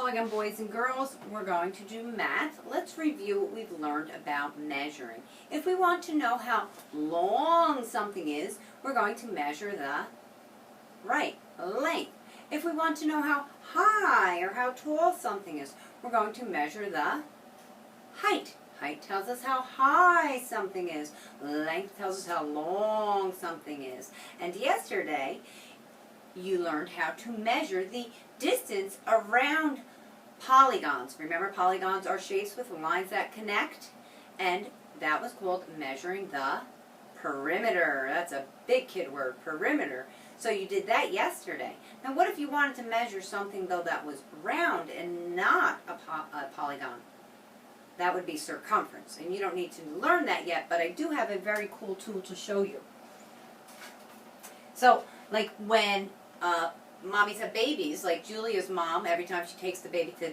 Hello again, boys and girls. We're going to do math. Let's review what we've learned about measuring. If we want to know how long something is, we're going to measure the length. If we want to know how high or how tall something is, we're going to measure the height. Height tells us how high something is. Length tells us how long something is. And yesterday, you learned how to measure the distance around polygons. Remember, polygons are shapes with lines that connect, and that was called measuring the perimeter. That's a big kid word, perimeter. So you did that yesterday. Now what if you wanted to measure something, though, that was round and not a polygon? That would be circumference, and you don't need to learn that yet, but I do have a very cool tool to show you. So, like when mommies have babies, like Julia's mom, every time she takes the baby to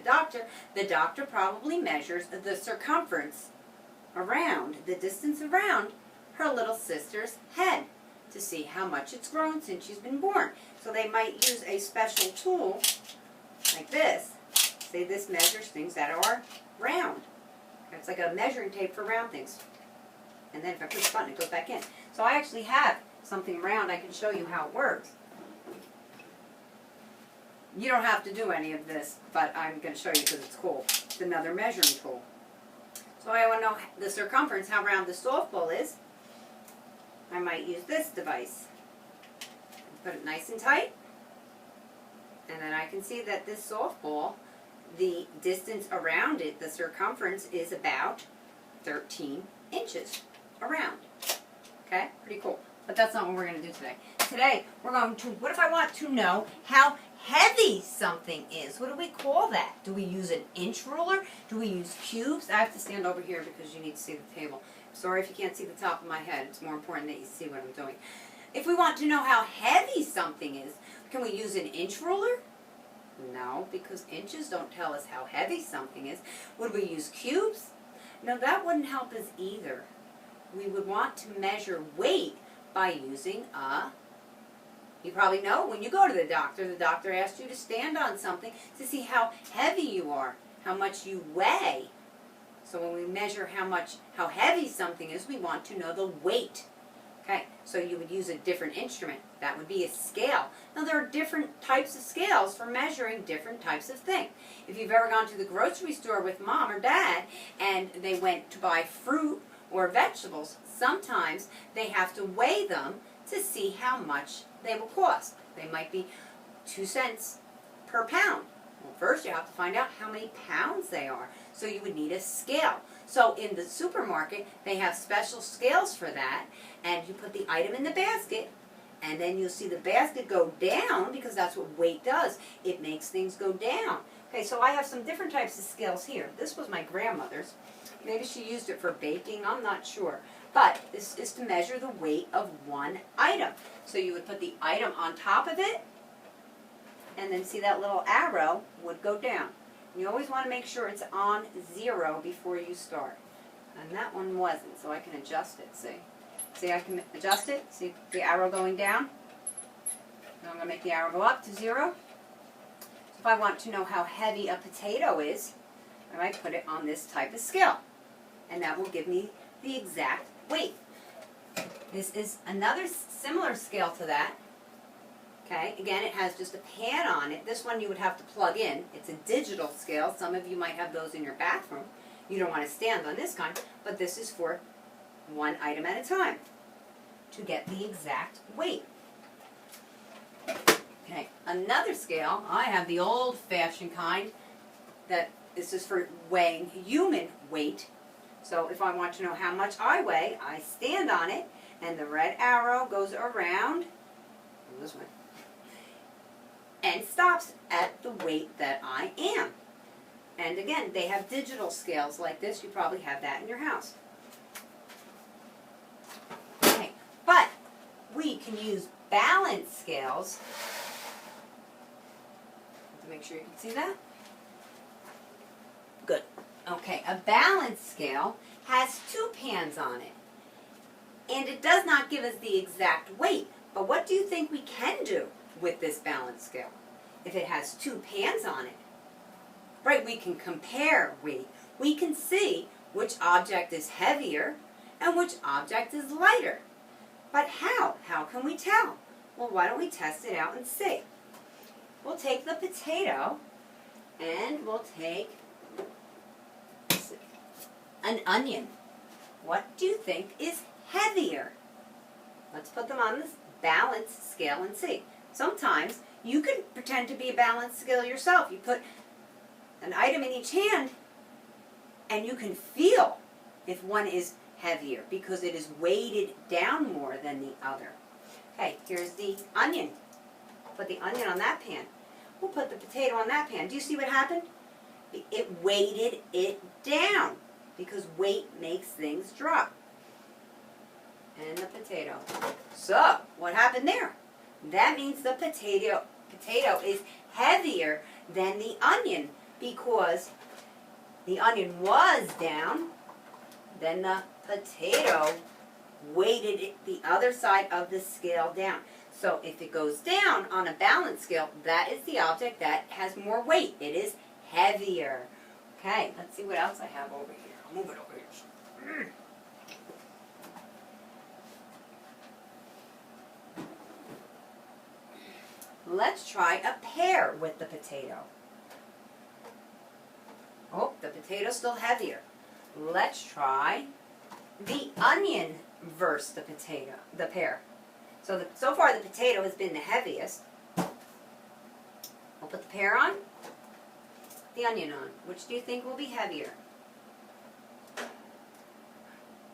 the doctor probably measures the circumference around, the distance around her little sister's head to see how much it's grown since she's been born. So they might use a special tool like this. Say this measures things that are round. It's like a measuring tape for round things. And then if I push the button, it goes back in. So I actually have something round. I can show you how it works. You don't have to do any of this, but I'm going to show you because it's cool. It's another measuring tool. So I want to know the circumference, how round the softball is. I might use this device. Put it nice and tight. And then I can see that this softball, the distance around it, the circumference, is about 13 inches around. Okay? Pretty cool. But that's not what we're going to do today. Today, we're going to, what if I want to know how heavy something is? What do we call that? Do we use an inch ruler? Do we use cubes? I have to stand over here because you need to see the table. Sorry if you can't see the top of my head. It's more important that you see what I'm doing. If we want to know how heavy something is, can we use an inch ruler? No, because inches don't tell us how heavy something is. Would we use cubes? No, that wouldn't help us either. We would want to measure weight by using you probably know when you go to the doctor asks you to stand on something to see how heavy you are, how much you weigh. So when we measure how heavy something is, we want to know the weight. Okay, so you would use a different instrument. That would be a scale. Now there are different types of scales for measuring different types of things. If you've ever gone to the grocery store with mom or dad and they went to buy fruit or vegetables, sometimes they have to weigh them to see how much they will cost. They might be 2 cents per pound. Well, first you have to find out how many pounds they are. So you would need a scale. So in the supermarket, they have special scales for that, and you put the item in the basket, and then you'll see the basket go down because that's what weight does. It makes things go down. Okay, so I have some different types of scales here. This was my grandmother's. Maybe she used it for baking, I'm not sure. But this is to measure the weight of one item. So you would put the item on top of it, and then see that little arrow would go down. You always want to make sure it's on 0 before you start. And that one wasn't, so I can adjust it, see? See, I can adjust it. See the arrow going down? Now I'm going to make the arrow go up to 0. So if I want to know how heavy a potato is, I might put it on this type of scale. And that will give me the exact weight. This is another similar scale to that. Okay, again, it has just a pan on it. This one you would have to plug in. It's a digital scale. Some of you might have those in your bathroom. You don't want to stand on this kind, but this is for one item at a time to get the exact weight. Okay, another scale, I have the old-fashioned kind that this is for weighing human weight. So if I want to know how much I weigh, I stand on it, and the red arrow goes around this way and stops at the weight that I am. And again, they have digital scales like this. You probably have that in your house. Okay, but we can use balance scales. To make sure you can see that. Good. Okay, a balance scale has 2 pans on it. And it does not give us the exact weight. But what do you think we can do with this balance scale? If it has 2 pans on it, Right, we can compare weight. We can see which object is heavier and which object is lighter. But how? How can we tell? Well, why don't we test it out and see? We'll take the potato and we'll take an onion. What do you think is heavier? Let's put them on this balance scale and see. Sometimes you can pretend to be a balance scale yourself. You put an item in each hand and you can feel if one is heavier because it is weighted down more than the other. Okay, here's the onion. Put the onion on that pan. We'll put the potato on that pan. Do you see what happened? It weighted it down because weight makes things drop. And the potato. So, what happened there? That means the potato is heavier than the onion because the onion was down, then the potato weighted it the other side of the scale down. So if it goes down on a balance scale, that is the object that has more weight. It is heavier. Okay, let's see what else I have over here. I'll move it over here. Let's try a pear with the potato. Oh, the potato's still heavier. Let's try the onion versus the pear. So far the potato has been the heaviest. We'll put the pear on, the onion on. Which do you think will be heavier?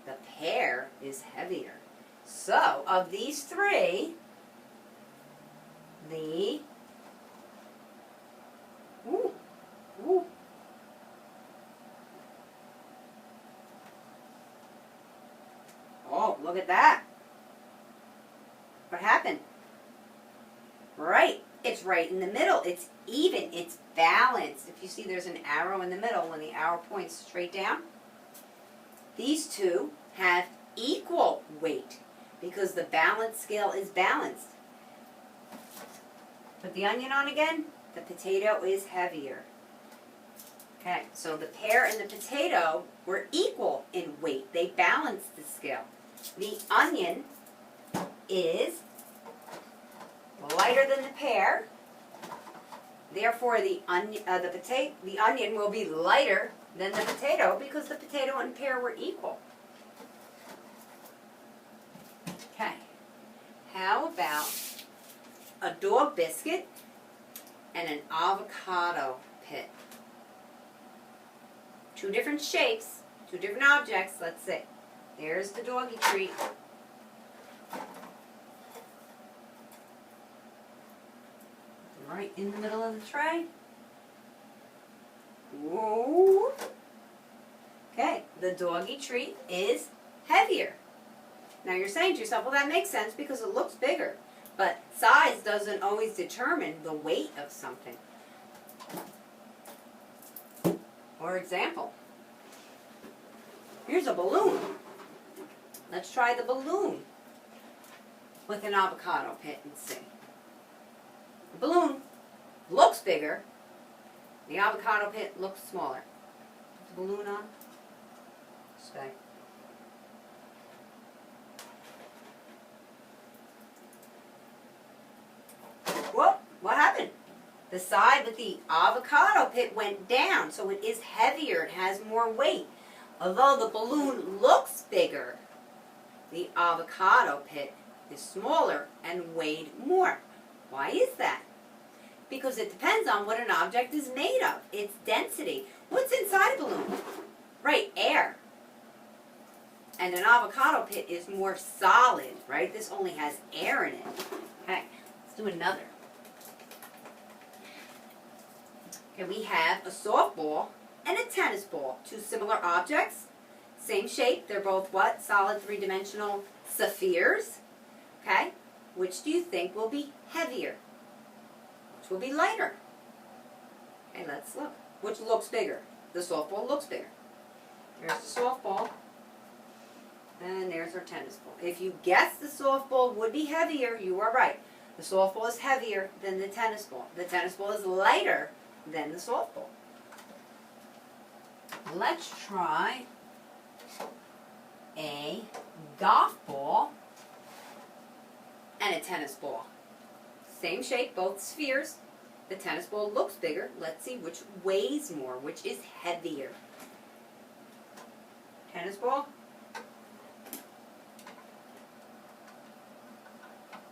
The pear is heavier. So, of these three, Oh, look at that. What happened? Right. It's right in the middle. It's even. It's balanced. If you see there's an arrow in the middle when the arrow points straight down. These two have equal weight because the balance scale is balanced. Put the onion on again. The potato is heavier. Okay, so the pear and the potato were equal in weight. They balanced the scale. The onion is lighter than the pear. Therefore, the onion will be lighter than the potato because the potato and pear were equal. Okay. How about a dog biscuit and an avocado pit? Two different shapes, two different objects. Let's see. There's the doggy treat. Right in the middle of the tray. Whoa. Okay, the doggy treat is heavier. Now you're saying to yourself, well, that makes sense because it looks bigger. But size doesn't always determine the weight of something. For example, here's a balloon. Let's try the balloon with an avocado pit and see. The balloon looks bigger. The avocado pit looks smaller. Put the balloon on. Stay. Whoa, what happened? The side with the avocado pit went down, so it is heavier. It has more weight. Although the balloon looks bigger, the avocado pit is smaller and weighed more. Why is that? Because it depends on what an object is made of. Its density. What's inside a balloon? Right, air. And an avocado pit is more solid, right? This only has air in it. Okay, let's do another. Okay, we have a softball and a tennis ball. Two similar objects. Same shape. They're both what? Solid three-dimensional spheres. Okay? Which do you think will be heavier? Which will be lighter? Okay, let's look. Which looks bigger? The softball looks bigger. There's the softball. And there's our tennis ball. If you guessed the softball would be heavier, you are right. The softball is heavier than the tennis ball. The tennis ball is lighter than the softball. Let's try a golf ball and a tennis ball. Same shape, both spheres. The tennis ball looks bigger. Let's see which weighs more, which is heavier. Tennis ball. If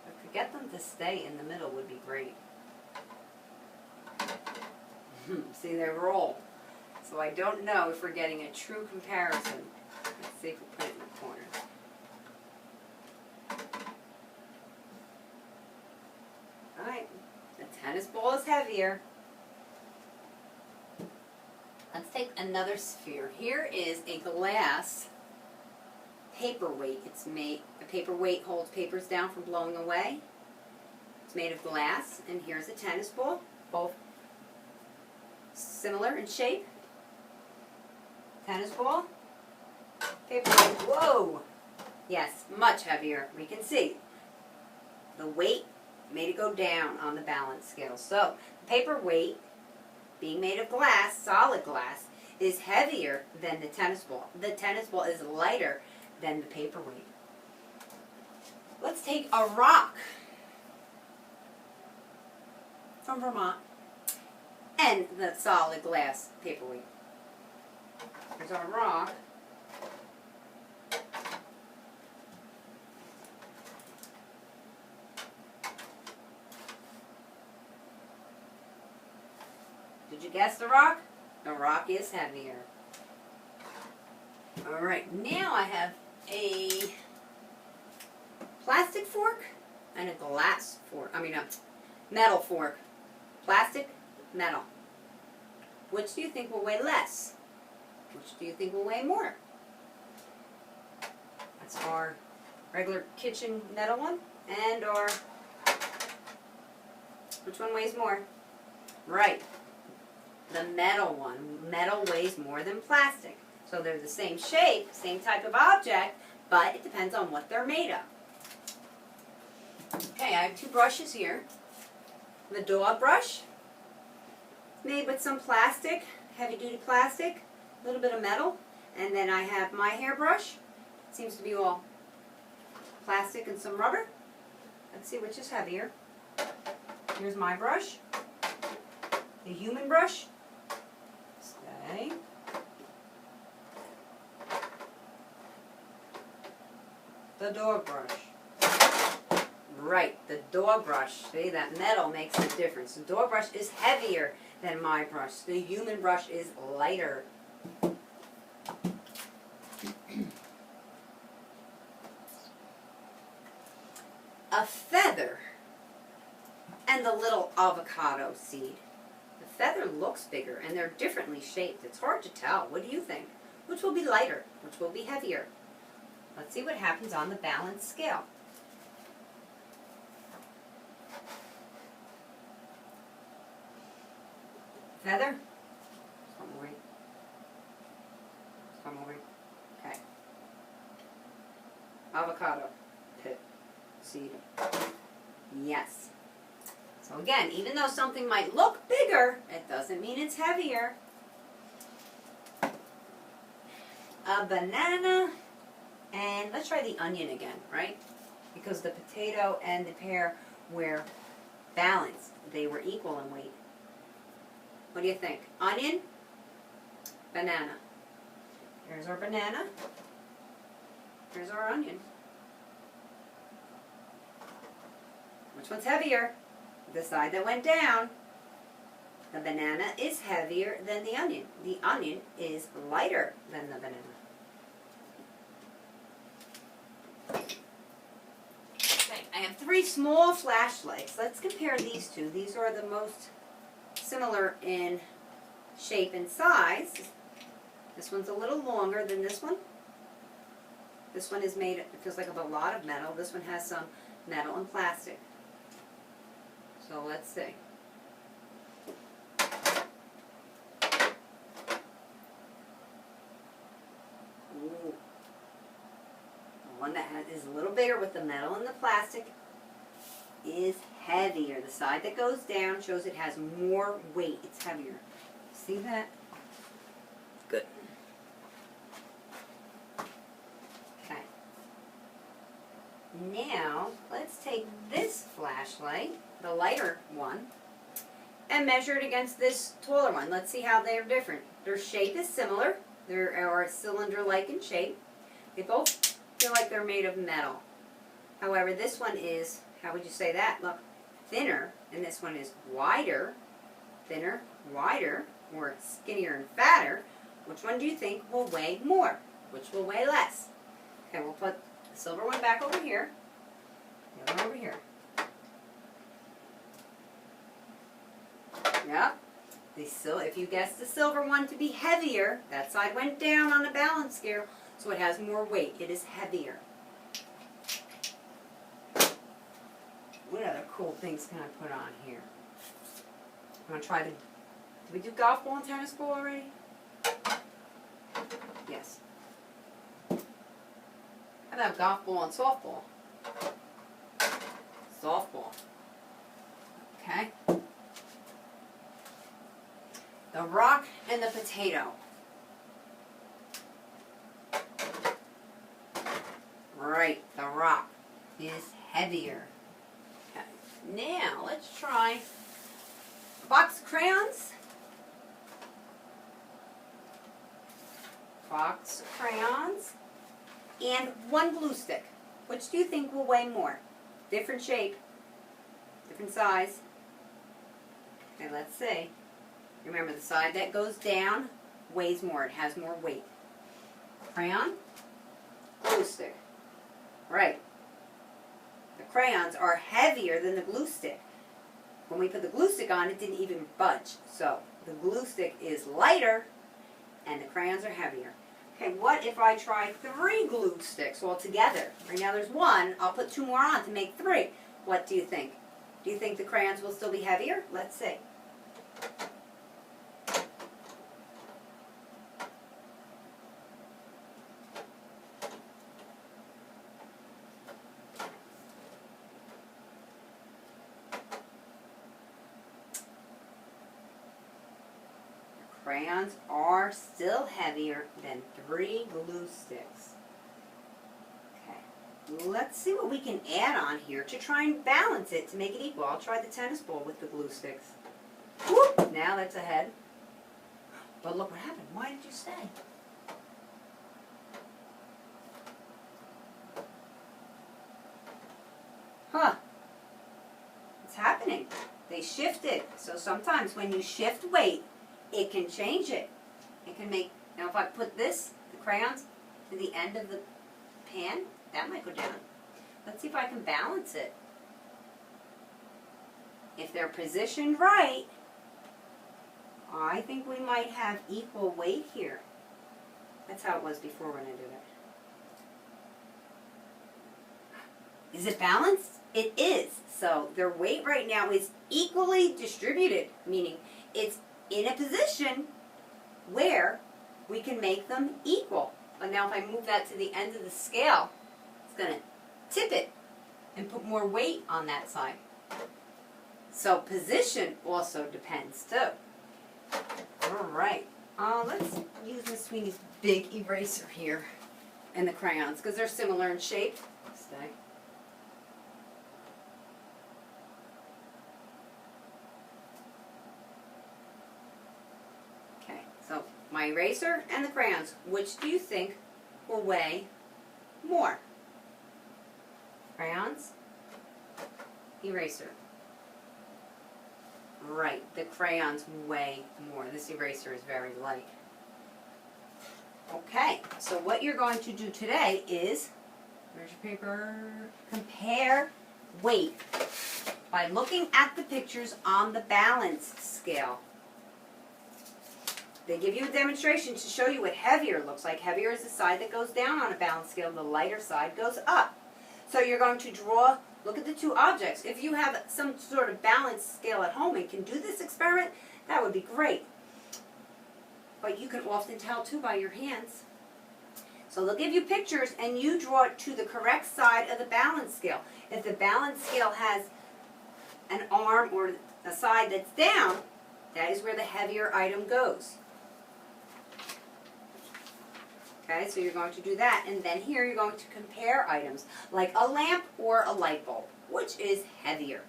we could get them to stay in the middle would be great. See, they roll. So I don't know if we're getting a true comparison. Let's see if we put it in the corner. Alright, the tennis ball is heavier. Let's take another sphere. Here is a glass paperweight. It's made, a paperweight holds papers down from blowing away. It's made of glass, and here's a tennis ball, both similar in shape. Tennis ball, paperweight, whoa! Yes, much heavier. We can see the weight made it go down on the balance scale. So, the paperweight, being made of glass, solid glass, is heavier than the tennis ball. The tennis ball is lighter than the paperweight. Let's take a rock from Vermont and the solid glass paperweight. Here's our rock. Did you guess the rock? The rock is heavier. Alright, now I have a plastic fork and a glass fork. I mean a metal fork. Plastic, metal. Which do you think will weigh less? Which do you think will weigh more? That's our regular kitchen metal one and our... Which one weighs more? Right. The metal one. Metal weighs more than plastic. So they're the same shape, same type of object, but it depends on what they're made of. Okay, I have two brushes here. The dog brush, made with some plastic, heavy-duty plastic, a little bit of metal. And then I have my hairbrush. It seems to be all plastic and some rubber. Let's see which is heavier. Here's my brush. The human brush. Stay. The dog brush. Right, the dog brush. See, that metal makes a difference. The dog brush is heavier than my brush. The human brush is lighter. A feather and the little avocado seed. The feather looks bigger and they're differently shaped. It's hard to tell. What do you think? Which will be lighter? Which will be heavier? Let's see what happens on the balance scale. Feather? One more. One more. Okay. Avocado. Pit. Seed. Yes. So again, even though something might look bigger, it doesn't mean it's heavier. A banana, and let's try the onion again, right? Because the potato and the pear were balanced. They were equal in weight. What do you think? Onion, banana. Here's our banana. Here's our onion. Which one's heavier? The side that went down. The banana is heavier than the onion. The onion is lighter than the banana. Okay, I have three small flashlights. Let's compare these two. These are the most similar in shape and size. This one's a little longer than this one. This one is made, it feels like of a lot of metal. This one has some metal and plastic. So let's see. Ooh. The one that is a little bigger with the metal and the plastic is heavier. The side that goes down shows it has more weight. It's heavier. See that? Good. Now, let's take this flashlight, the lighter one, and measure it against this taller one. Let's see how they're different. Their shape is similar. They are cylinder-like in shape. They both feel like they're made of metal. However, this one is, how would you say that? Look, thinner, and this one is wider, thinner, wider, or skinnier and fatter. Which one do you think will weigh more? Which will weigh less? Okay, we'll put the silver one back over here, the other one over here. Yep. If you guessed the silver one to be heavier, that side went down on the balance scale, so it has more weight. It is heavier. What other cool things can I put on here? I'm going to try to... Did we do golf ball and tennis ball already? Yes. How about golf ball and softball? Softball. Okay. The rock and the potato. Right, the rock is heavier. Okay. Now, let's try a box of crayons. Box of crayons. And one glue stick. Which do you think will weigh more? Different shape, different size. Okay, let's see. Remember, the side that goes down weighs more. It has more weight. Crayon, glue stick. Right. The crayons are heavier than the glue stick. When we put the glue stick on, it didn't even budge. So, the glue stick is lighter, and the crayons are heavier. Okay, what if I try 3 glue sticks all together? Right now there's 1. I'll put 2 more on to make 3. What do you think? Do you think the crayons will still be heavier? Let's see. Crayons are still heavier than 3 glue sticks. Okay, let's see what we can add on here to try and balance it to make it equal. I'll try the tennis ball with the glue sticks. Whoop! Now that's ahead. But look what happened. Why did you stay? Huh. What's happening? They shifted. So sometimes when you shift weight, it can change it. It can make, now if I put this, the crayons, to the end of the pan, that might go down. Let's see if I can balance it. If they're positioned right, I think we might have equal weight here. That's how it was before when I did it. Is it balanced? It is. So their weight right now is equally distributed, meaning it's in a position where we can make them equal. But now if I move that to the end of the scale, it's going to tip it and put more weight on that side. So position also depends too. Alright, let's use Miss Sweeney's big eraser here and the crayons because they're similar in shape. Stay. So, my eraser and the crayons, which do you think will weigh more? Crayons, eraser. Right, the crayons weigh more. This eraser is very light. Okay, so what you're going to do today is, where's your paper? Compare weight by looking at the pictures on the balance scale. They give you a demonstration to show you what heavier looks like. Heavier is the side that goes down on a balance scale. The lighter side goes up. So you're going to draw, look at the 2 objects. If you have some sort of balance scale at home and can do this experiment, that would be great. But you can often tell too by your hands. So they'll give you pictures and you draw it to the correct side of the balance scale. If the balance scale has an arm or a side that's down, that is where the heavier item goes. Okay, so you're going to do that, and then here you're going to compare items, like a lamp or a light bulb. Which is heavier?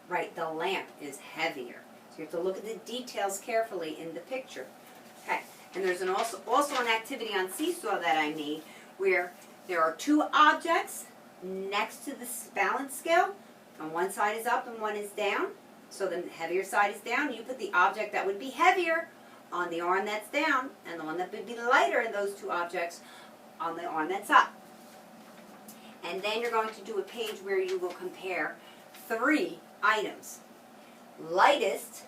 Right, the lamp is heavier. So you have to look at the details carefully in the picture. Okay, and there's also an activity on Seesaw that I made where there are two objects next to this balance scale, and one side is up and one is down. So the heavier side is down. You put the object that would be heavier on the arm that's down, and the one that would be lighter in those two objects on the arm that's up. And then you're going to do a page where you will compare 3 items. Lightest,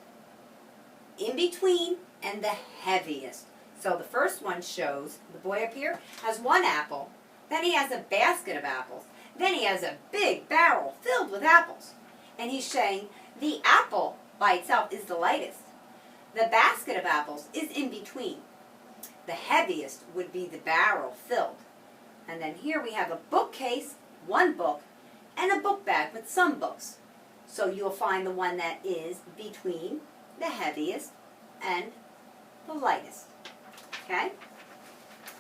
in between, and the heaviest. So the first one shows, the boy up here has 1 apple, then he has a basket of apples, then he has a big barrel filled with apples. And he's saying the apple by itself is the lightest. The basket of apples is in between. The heaviest would be the barrel filled. And then here we have a bookcase, 1 book, and a book bag with some books. So you'll find the one that is between the heaviest and the lightest. Okay?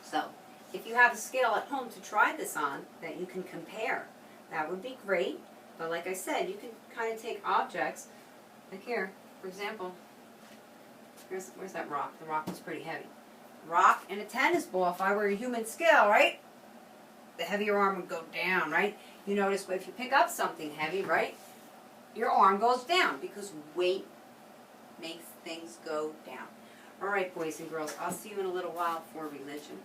So, if you have a scale at home to try this on that you can compare, that would be great. But like I said, you can kind of take objects, like here, for example, where's that rock? The rock was pretty heavy. Rock and a tennis ball, if I were a human scale, right? The heavier arm would go down, right? You notice if you pick up something heavy, right? Your arm goes down because weight makes things go down. All right, boys and girls, I'll see you in a little while for religion.